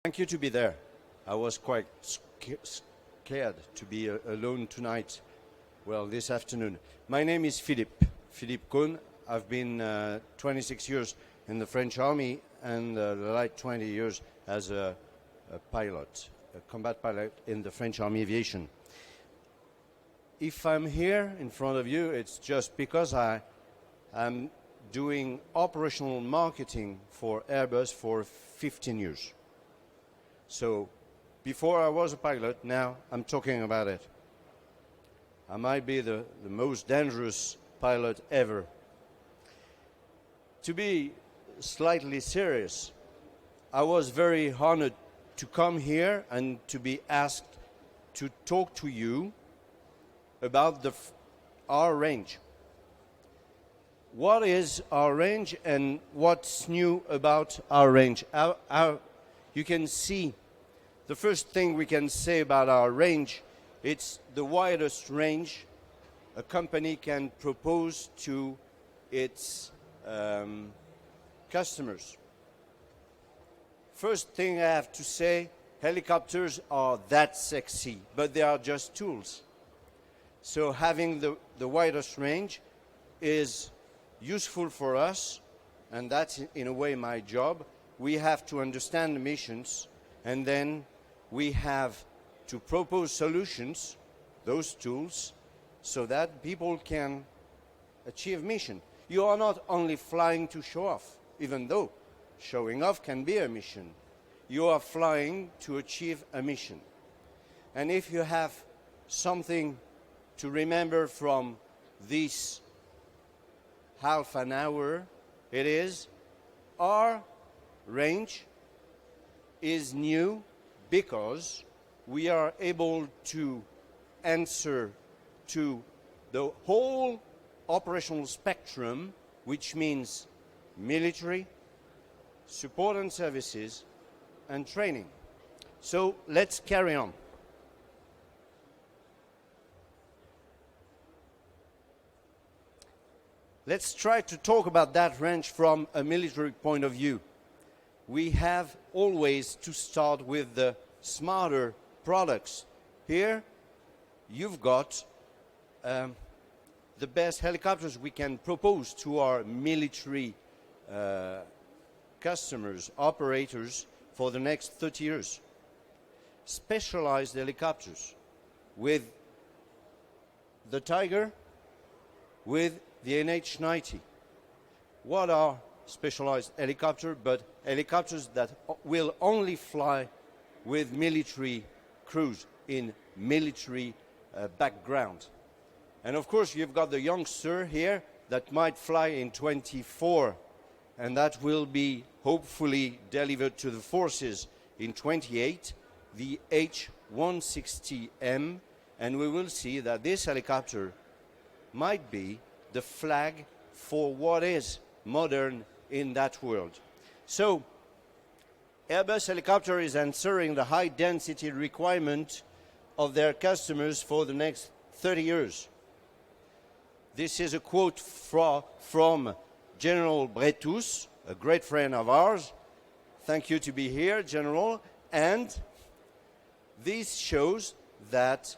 Thank you to be there. I was quite scared to be alone tonight, well, this afternoon. My name is Philippe Cohn. I've been 26 years in the French Army and like 20 years as a pilot, a combat pilot in the French Army Aviation. If I'm here in front of you, it's just because I'm doing operational marketing for Airbus for 15 years. So before I was a pilot, now I'm talking about it. I might be the most dangerous pilot ever. To be slightly serious, I was very honored to come here and to be asked to talk to you about our range. What is our range and what's new about our range? You can see the first thing we can say about our range, it's the widest range a company can propose to its customers. First thing I have to say, helicopters are that sexy, but they are just tools. So having the widest range is useful for us, and that's in a way my job. We have to understand the missions, and then we have to propose solutions, those tools, so that people can achieve mission. You are not only flying to show off, even though showing off can be a mission. You are flying to achieve a mission. And if you have something to remember from this half an hour, it is our range is new because we are able to answer to the whole operational spectrum, which means military, support and services, and training. So let's carry on. Let's try to talk about that range from a military point of view. We have always to start with the smarter products. Here, you've got the best helicopters we can propose to our military customers, operators, for the next 30 years. Specialized helicopters with the Tiger, with the NH-90. What are specialized helicopters but helicopters that will only fly with military crews in military background? And of course you've got the youngster here that might fly in 24, and that will be hopefully delivered to the forces in 28, the H-160M, and we will see that this helicopter might be the flag for what is modern in that world. So Airbus Helicopter is answering the high density requirement of their customers for the next 30 years. This is a quote from General Bretus, a great friend of ours. Thank you to be here, General. And this shows that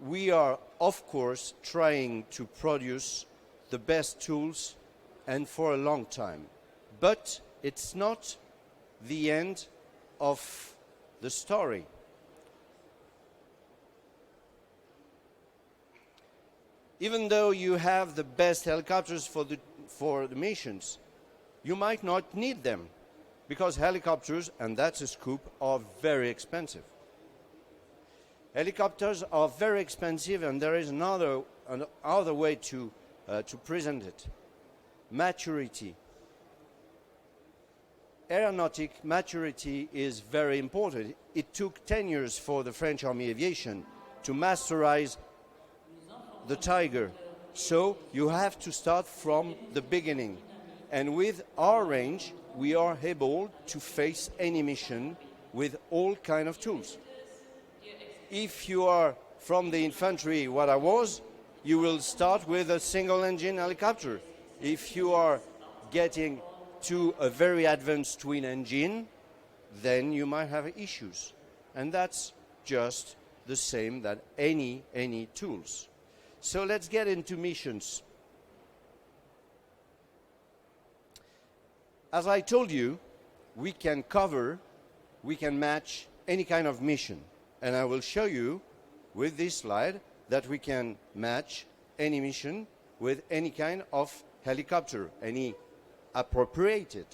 we are, of course, trying to produce the best tools and for a long time. But it's not the end of the story. Even though you have the best helicopters for the missions, you might not need them because helicopters, and that's a scoop, are very expensive. Helicopters are very expensive, and there is another way to present it. Maturity. Aeronautic maturity is very important. It took 10 years for the French Army Aviation to masterize the Tiger. So you have to start from the beginning. And with our range, we are able to face any mission with all kinds of tools. If you are from the infantry, what I was, you will start with a single-engine helicopter. If you are getting to a very advanced twin engine, then you might have issues. And that's just the same that any tools. So let's get into missions. As I told you, we can match any kind of mission. And I will show you with this slide that we can match any mission with any kind of helicopter, any appropriated,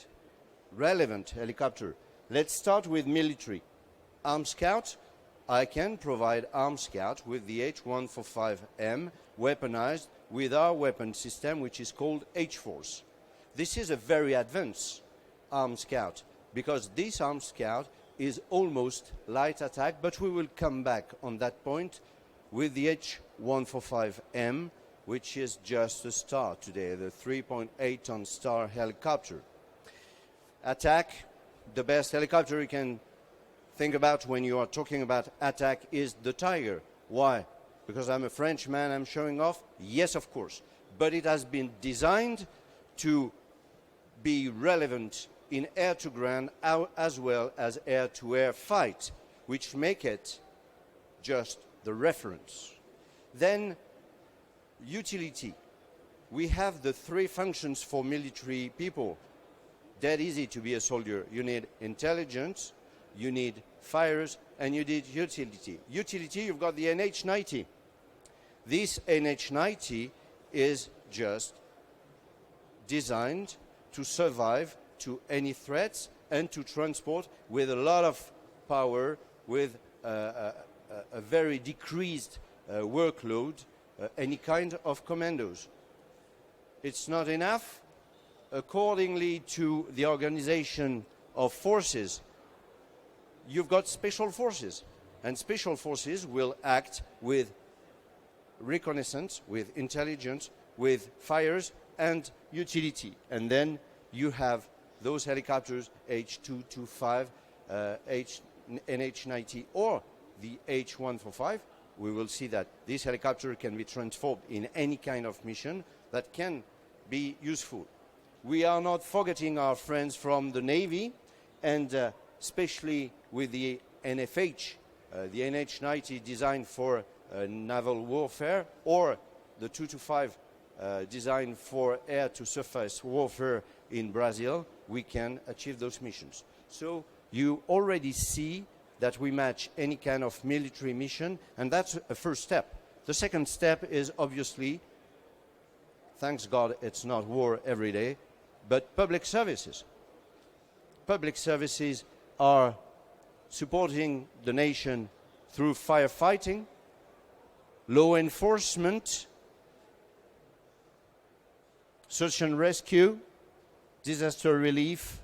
relevant helicopter. Let's start with military. Armed Scout, I can provide Armed Scout with the H-145M weaponized with our weapon system, which is called H-Force. This is a very advanced Armed Scout, because this Armed Scout is almost light attack, but we will come back on that point with the H-145M, which is just a Star today, the 3.8-ton Star helicopter. Attack, the best helicopter you can think about when you are talking about attack is the Tiger. Why? Because I'm a Frenchman, I'm showing off? Yes, of course. But it has been designed to be relevant in air-to-ground as well as air-to-air fight, which make it just the reference. Then, utility. We have the three functions for military people. Dead easy to be a soldier. You need intelligence, you need fires, and you need utility. Utility, you've got the NH-90. This NH-90 is just designed to survive to any threats and to transport with a lot of power, with a very decreased workload, any kind of commandos. It's not enough. Accordingly to the organization of forces, you've got special forces, and special forces will act with reconnaissance, with intelligence, with fires and utility. And then you have those helicopters, H-225, NH-90, or the H-145. We will see that this helicopter can be transformed in any kind of mission that can be useful. We are not forgetting our friends from the Navy, and especially with the NFH, the NH-90 designed for naval warfare, or the 225 designed for air-to-surface warfare in Brazil, we can achieve those missions. So you already see that we match any kind of military mission, and that's a first step. The second step is obviously, thanks God it's not war every day, but public services. Public services are supporting the nation through firefighting, law enforcement, search and rescue, disaster relief,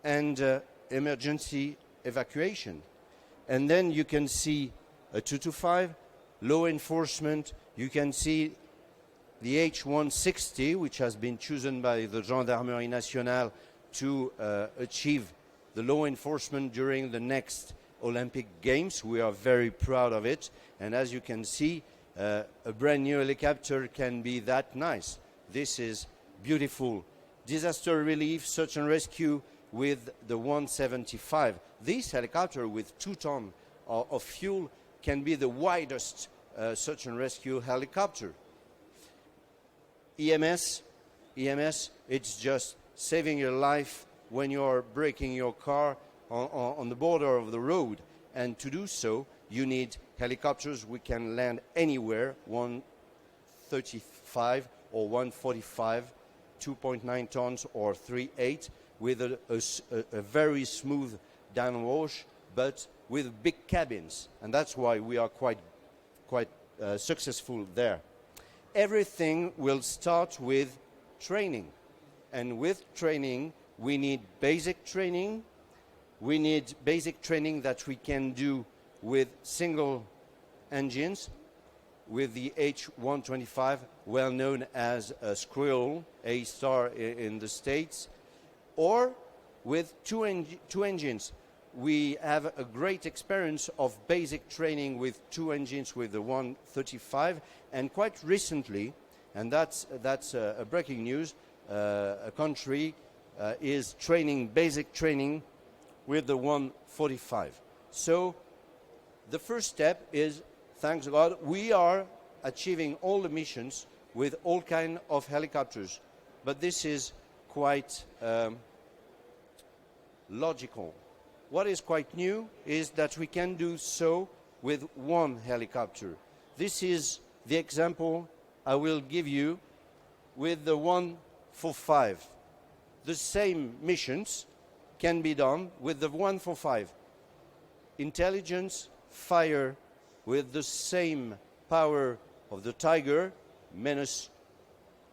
and emergency evacuation. And then you can see a 225, law enforcement. You can see the H-160, which has been chosen by the Gendarmerie Nationale to achieve the law enforcement during the next Olympic Games. We are very proud of it. And as you can see, a brand new helicopter can be that nice. This is beautiful. Disaster relief, search and rescue with the 175. This helicopter with 2 tons of fuel can be the widest search and rescue helicopter. EMS, it's just saving your life when you're braking your car on the border of the road. And to do so, you need helicopters. We can land anywhere, 135 or 145, 2.9 tons or 3.8, with a very smooth downwash, but with big cabins. And that's why we are quite successful there. Everything will start with training. And with training, we need basic training. We need basic training that we can do with single engines, with the H-125, well known as a Squirrel, A-Star in the States, or with two engines. We have a great experience of basic training with 2 engines with the 135, and quite recently, and that's a breaking news, a country is training basic training with the 145. So the first step is, thanks God, we are achieving all the missions with all kinds of helicopters. But this is quite logical. What is quite new is that we can do so with one helicopter. This is the example I will give you with the 145. The same missions can be done with the 145. Intelligence, fire with the same power of the Tiger, minus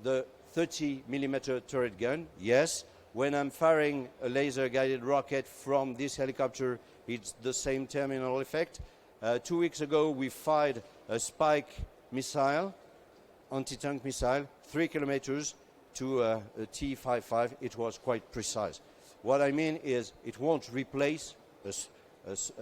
the 30 millimeter turret gun. Yes, when I'm firing a laser-guided rocket from this helicopter, it's the same terminal effect. 2 weeks ago, we fired a Spike missile, anti-tank missile, 3 kilometers to a T-55. It was quite precise. What I mean is it won't replace a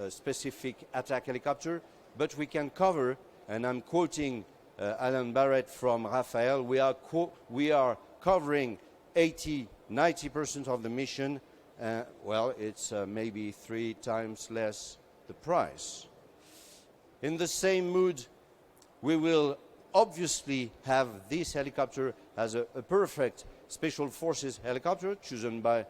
specific attack helicopter, but we can cover, and I'm quoting Alan Barrett from Rafael, we are covering 80-90% of the mission. Well, it's maybe 3 times less the price. In the same mood, we will obviously have this helicopter as a perfect special forces helicopter chosen by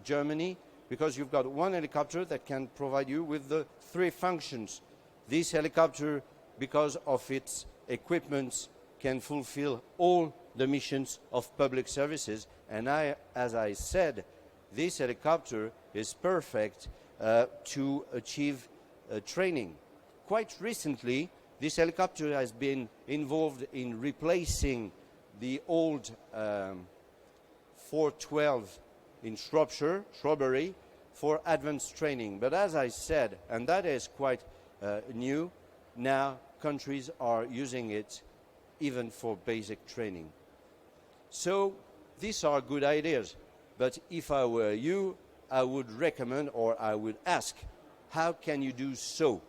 Germany, because you've got one helicopter that can provide you with the 3 functions. This helicopter, because of its equipment, can fulfill all the missions of public services. And as I said, this helicopter is perfect to achieve training. Quite recently, this helicopter has been involved in replacing the old 412 in Shrubbery for advanced training. But as I said, and that is quite new, now countries are using it even for basic training. So these are good ideas. But if I were you, I would recommend, or I would ask, how can you do so?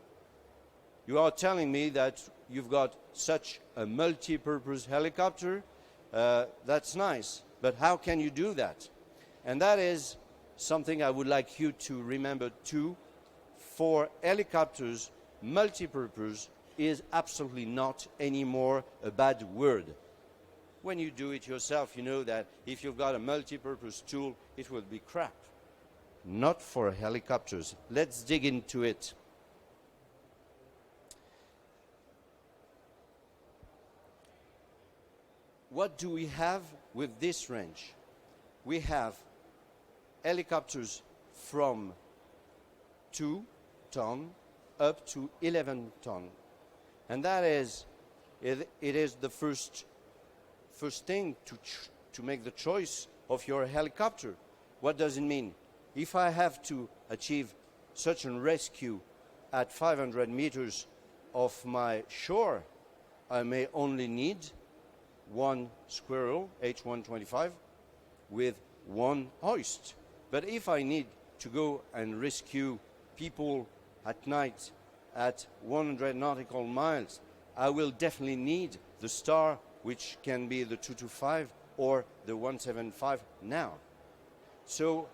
You are telling me that you've got such a multi-purpose helicopter. That's nice, but how can you do that? And that is something I would like you to remember too. For helicopters, multi-purpose is absolutely not anymore a bad word. When you do it yourself, you know that if you've got a multi-purpose tool, it will be crap. Not for helicopters. Let's dig into it. What do we have with this range? We have helicopters from 2 ton up to 11 ton. And that is, it is the first thing to make the choice of your helicopter. What does it mean? If I have to achieve search and rescue at 500 meters of my shore, I may only need one Squirrel H125 with one hoist. But if I need to go and rescue people at night at 100 nautical miles, I will definitely need the Star, which can be the 225 or the 175 now. So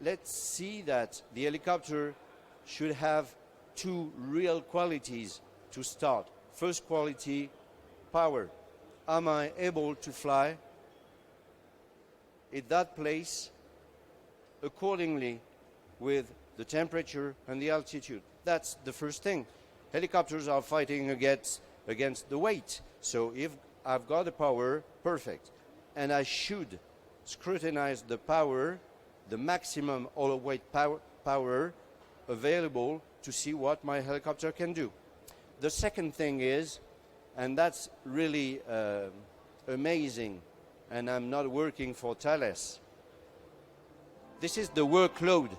let's see that the helicopter should have 2 real qualities to start. First quality, power. Am I able to fly in that place accordingly with the temperature and the altitude? That's the first thing. Helicopters are fighting against the weight. So if I've got the power, perfect. And I should scrutinize the power, the maximum all-weight power available to see what my helicopter can do. The second thing is, and that's really amazing, and I'm not working for Thales. This is the workload.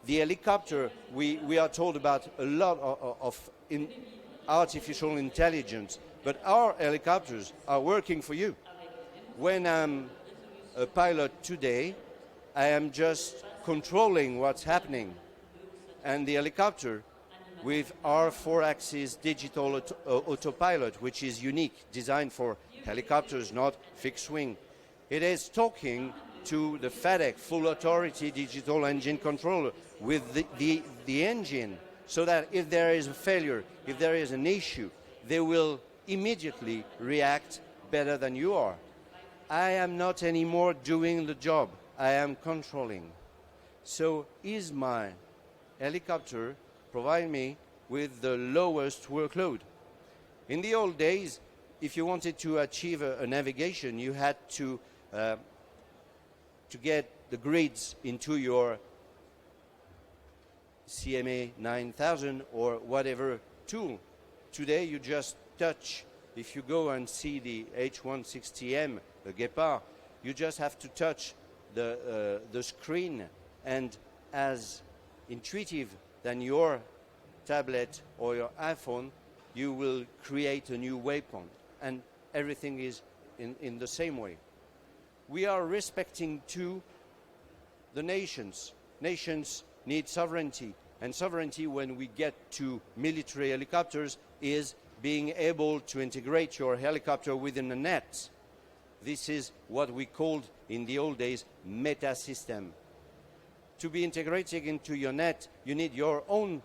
The helicopter, we are told about a lot of artificial intelligence, but our helicopters are working for you. When I'm a pilot today, I am just controlling what's happening. And the helicopter, with our 4-axis digital autopilot, which is unique, designed for helicopters, not fixed wing. It is talking to the FADEC, full authority digital engine controller, with the engine, so that if there is a failure, if there is an issue, they will immediately react better than you are. I am not anymore doing the job, I am controlling. So is my helicopter provide me with the lowest workload? In the old days, if you wanted to achieve a navigation, you had to get the grids into your CMA 9000 or whatever tool. Today you just touch. If you go and see the H160M, the Guépard, you just have to touch the screen, and as intuitive than your tablet or your iPhone, you will create a new waypoint, and everything is in the same way. We are respecting too the nations. Nations need sovereignty, and sovereignty, when we get to military helicopters, is being able to integrate your helicopter within a net. This is what we called in the old days meta system. To be integrated into your net, you need your own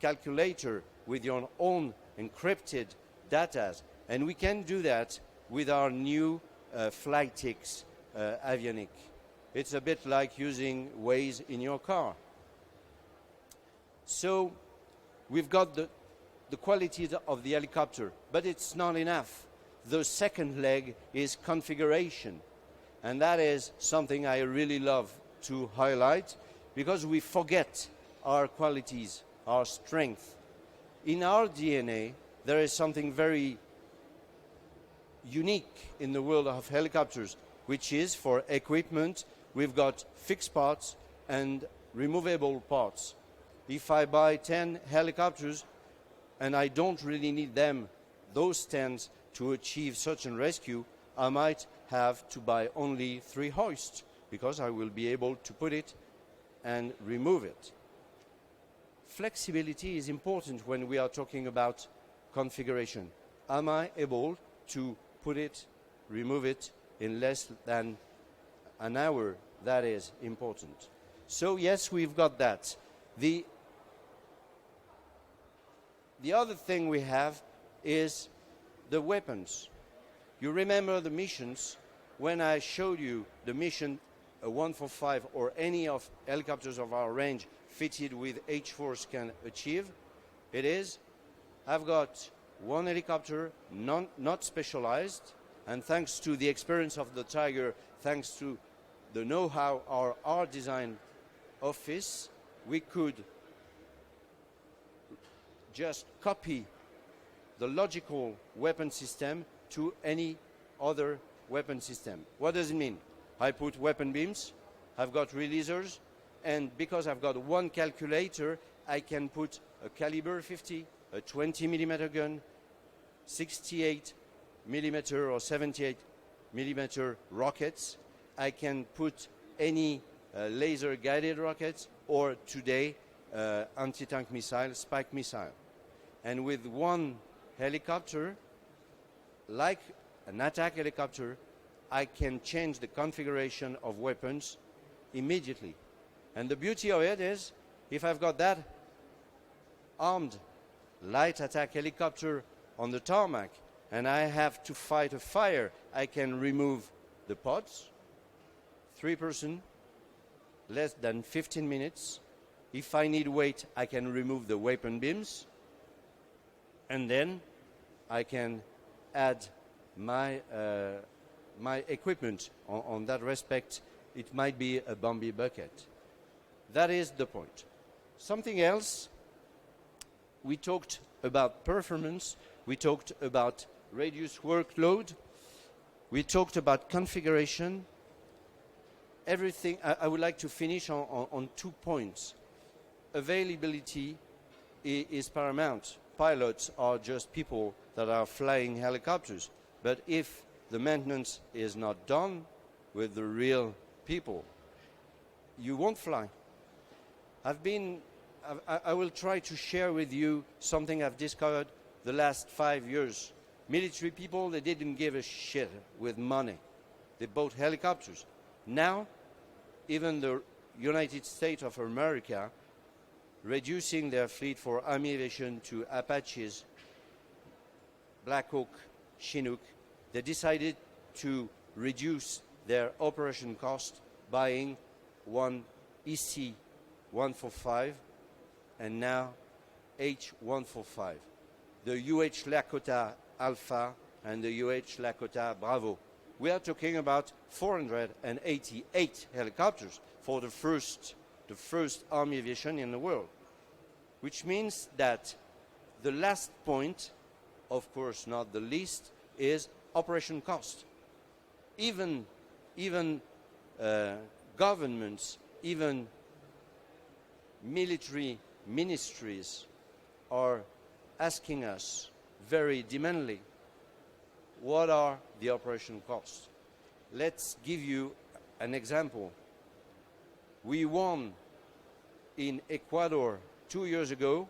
calculator with your own encrypted data, and we can do that with our new Flytix avionic. It's a bit like using Waze in your car. So we've got the quality of the helicopter, but it's not enough. The second leg is configuration, and that is something I really love to highlight, because we forget our qualities, our strength. In our DNA, there is something very unique in the world of helicopters, which is, for equipment, we've got fixed parts and removable parts. If I buy 10 helicopters and I don't really need them, those 10 to achieve search and rescue, I might have to buy only 3 hoists, because I will be able to put it and remove it. Flexibility is important when we are talking about configuration. Am I able to put it, remove it in less than an hour? That is important. So yes, we've got that. The other thing we have is the weapons. You remember the missions when I showed you the mission 145 or any of helicopters of our range fitted with H-Force can achieve? It is, I've got one helicopter not specialized, and thanks to the experience of the Tiger, thanks to the know-how of our design office, we could just copy the logical weapon system to any other weapon system. What does it mean? I put weapon beams, I've got releasers, and because I've got one calculator, I can put a caliber 50, a 20 millimeter gun, 68 millimeter or 78 millimeter rockets. I can put any laser guided rockets, or today anti-tank missile, spike missile. And with one helicopter, like an attack helicopter, I can change the configuration of weapons immediately. And the beauty of it is, if I've got that armed light attack helicopter on the tarmac and I have to fight a fire, I can remove the pods, 3-person, less than 15 minutes. If I need weight, I can remove the weapon beams, and then I can add my my equipment on that respect. It might be a Bambi bucket. That is the point. Something else, we talked about performance, we talked about reduced workload, we talked about configuration. Everything, I would like to finish on 2 points. Availability is paramount. Pilots are just people that are flying helicopters. But if the maintenance is not done with the real people, you won't fly. I will try to share with you something I've discovered the last 5 years. Military people, they didn't give a shit with money. They bought helicopters. Now, even the United States of America, reducing their fleet for Army aviation to Apaches, Black Hawk, Chinook, they decided to reduce their operation cost buying one EC-145 and now H-145, the UH Lakota Alpha and the UH Lakota Bravo. We are talking about 488 helicopters for the first Army aviation in the world, which means that the last point, of course not the least, is operation cost. Even governments, even military ministries are asking us very demandingly, what are the operation costs? Let's give you an example. We won in Ecuador 2 years ago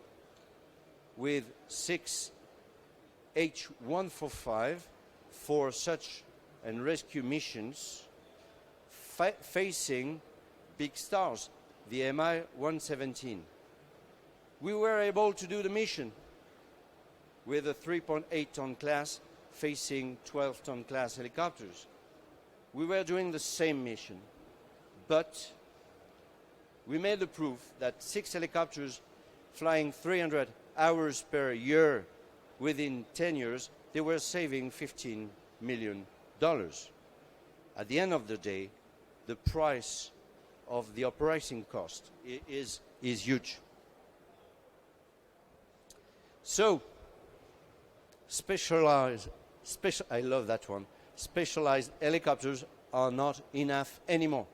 with 6 H-145 for search and rescue missions facing big stars, the Mi-117. We were able to do the mission with a 3.8-ton class facing 12-ton class helicopters. We were doing the same mission, but we made the proof that 6 helicopters flying 300 hours per year within 10 years, they were saving $15 million. At the end of the day, the price of the operating cost is huge. So, I love that one. Specialized helicopters are not enough anymore.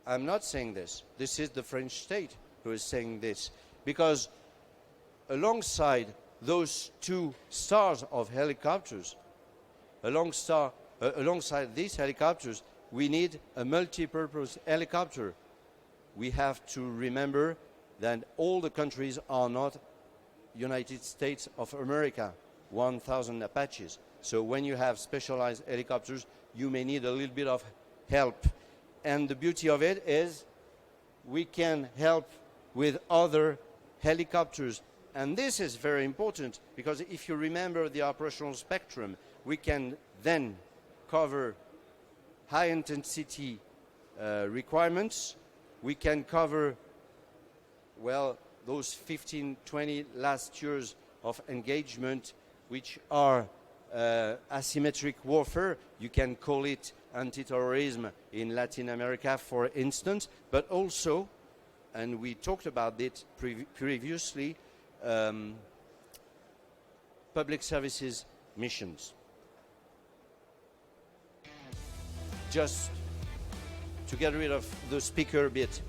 I'm not saying this. This is the French state who is saying this. Because alongside those 2 stars of helicopters, alongside these helicopters, we need a multi-purpose helicopter. We have to remember that all the countries are not United States of America, 1,000 Apaches. So when you have specialized helicopters, you may need a little bit of help. And the beauty of it is we can help with other helicopters. And this is very important because if you remember the operational spectrum, we can then cover high-intensity requirements. We can cover, well, those 15, 20 last years of engagement, which are asymmetric warfare. You can call it anti-terrorism in Latin America, for instance, but also, and we talked about it previously, public services missions. Just to get rid of the speaker bit.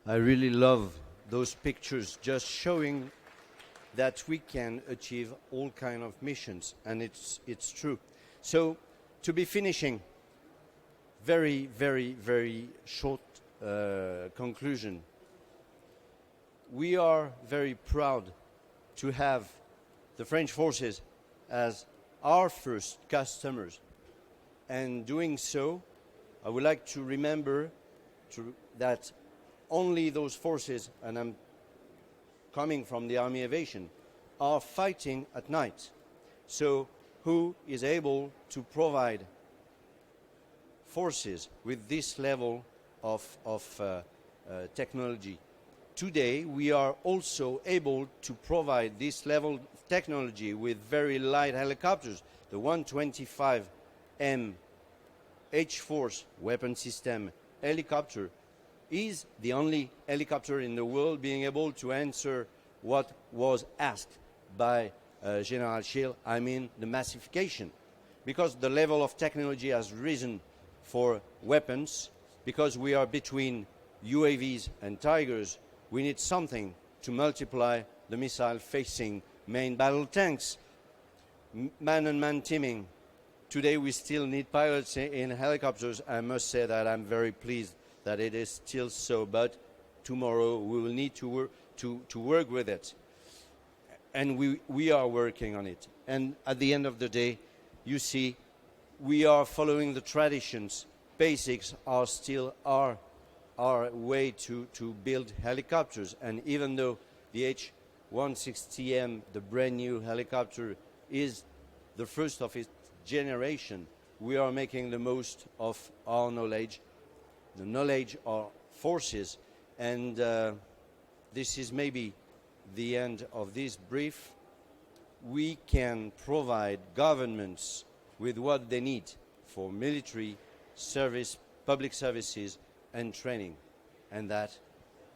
I really love those pictures, just showing that we can achieve all kind of missions, and it's true. So, to be finishing, very, very, very short conclusion. We are very proud to have the French forces as our first customers, and doing so, I would like to remember that only those forces, and I'm coming from the Army Aviation, are fighting at night. So who is able to provide forces with this level of technology? Today we are also able to provide this level of technology with very light helicopters. The 125M H-Force weapon system helicopter is the only helicopter in the world being able to answer what was asked by General Schill, I mean the massification. Because the level of technology has risen for weapons, because we are between UAVs and Tigers, we need something to multiply the missile facing main battle tanks. Man-on-man teaming. Today we still need pilots in helicopters. I must say that I'm very pleased that it is still so, but tomorrow we will need to work with it. And we are working on it. And at the end of the day, you see, we are following the traditions. Basics are still our way to build helicopters. And even though the H-160M, the brand new helicopter, is the first of its generation, we are making the most of our knowledge, the knowledge of forces, and this is maybe the end of this brief. We can provide governments with what they need for military service, public services, and training. And that,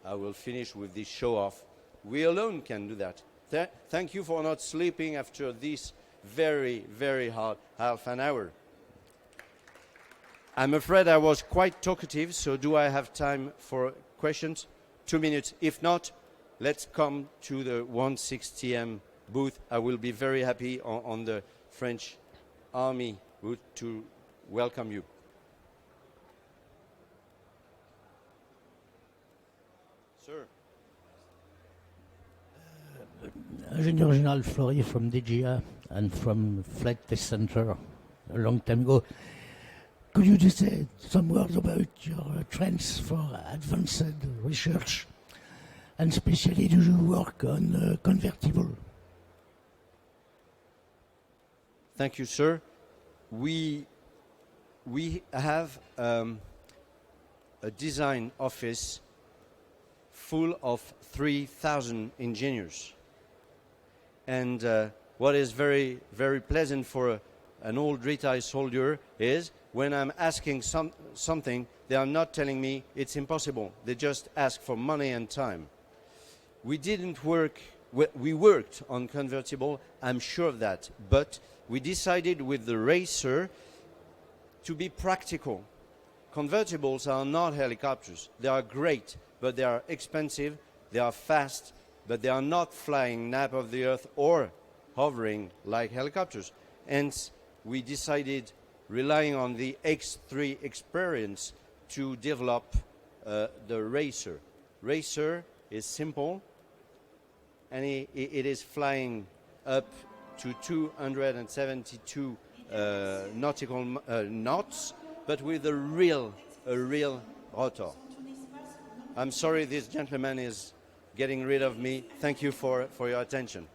I will finish with this show-off. We alone can do that. Thank you for not sleeping after this very, very hard half an hour. I'm afraid I was quite talkative, so do I have time for questions? 2 minutes. If not, let's come to the 160M booth. I will be very happy on the French Army booth to welcome you. Sir. Ingenieur General Fleury from DGA and from Flight Test Center a long time ago. Could you just say some words about your trends for advanced research, and especially do you work on convertible? Thank you, sir. We have a design office full of 3,000 engineers. And what is very, very pleasant for an old retired soldier is when I'm asking something, they are not telling me it's impossible. They just ask for money and time. We worked on convertible, I'm sure of that, but we decided with the Racer to be practical. Convertibles are not helicopters. They are great, but they are expensive, they are fast, but they are not flying nap of the earth or hovering like helicopters. Hence, we decided, relying on the X3 experience, to develop the Racer. Racer is simple, and it is flying up to 272 nautical knots, but with a real rotor. I'm sorry this gentleman is getting rid of me. Thank you for your attention.